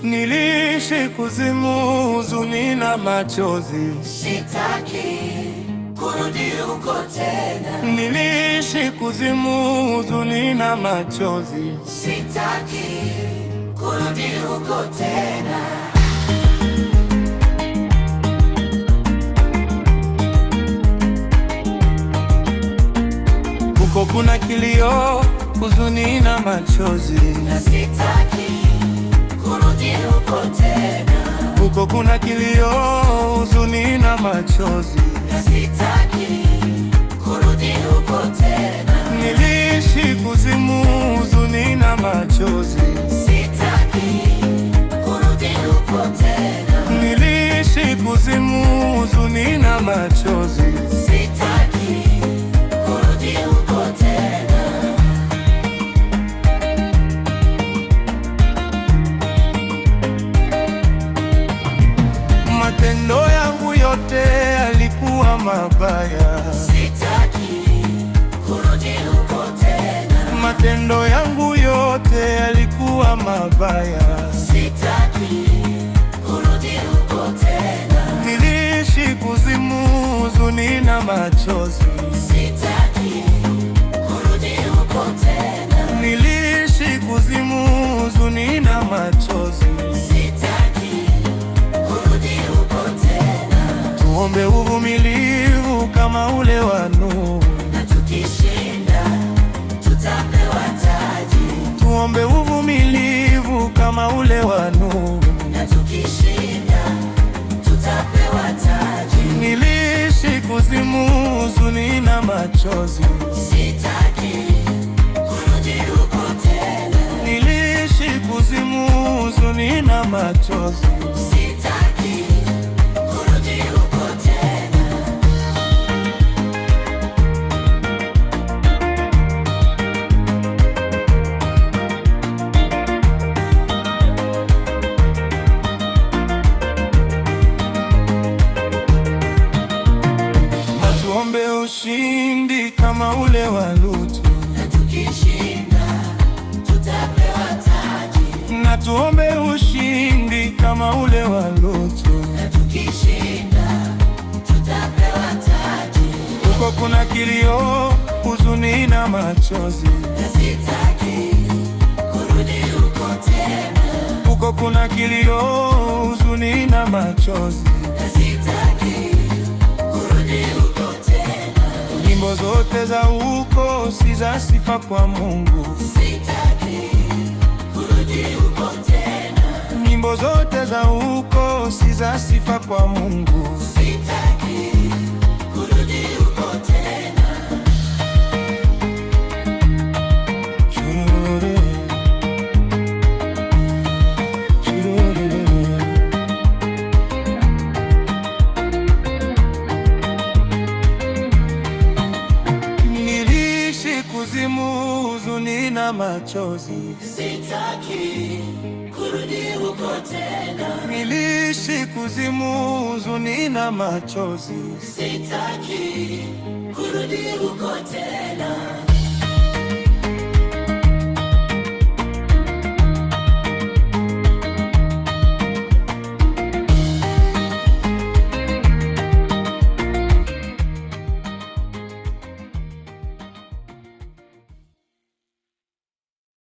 Niliishi kuzimu, huzuni na machozi. Sitaki kurudi huko tena. Niliishi kuzimu, huzuni na machozi. Sitaki kurudi huko tena. Huko kuna kilio, huzuni na machozi. Na sitaki kurudi huko tena. Huko kuna kilio, huzuni na machozi. Na sitaki kurudi huko tena. Niliishi kuzimu, huzuni na machozi. Sitaki kurudi huko tena. Niliishi kuzimu, huzuni na machozi. Sitaki kurudi huko tena. Matendo yangu yote yalikuwa mabaya. Sitaki kurudi huko tena. Matendo yangu yote yalikuwa mabaya. Sitaki kurudi huko tena. Niliishi kuzimu, huzuni na machozi. Sitaki kurudi huko tena. Niliishi kuzimu, huzuni na machozi. Sitaki kurudi huko tena. Tuombe uvumilivu kama ule wa Nuhu, Na tukishinda tutapewa taji. tuombe uvumilivu kama ule wa Nuhu. Na tukishinda tutapewa taji. Niliishi kuzimu, huzuni na machozi. Sitaki kurudi huko tena. Niliishi kuzimu, huzuni na machozi. Sitaki kurudi huko tena. Na tuombe ushindi kama ule wa Lutu. Na tukishinda tutapewa taji. Na tuombe ushindi kama ule wa Lutu. Na tukishinda tutapewa taji. Huko kuna kilio, huzuni na machozi. Na sitaki kurudi huko tena. Huko kuna kilio, huzuni na machozi. Na sitaki kurudi huko tena. Nyimbo zote za huko si za sifa kwa Mungu. Sitaki kurudi huko tena. Nyimbo zote za huko si za sifa kwa Mungu. Sitaki kurudi huko tena. Churure, churure. Niliishi kuzimu, huzuni na machozi. Sitaki kurudi huko tena. Niliishi kuzimu, huzuni na machozi. Sitaki kurudi huko tena.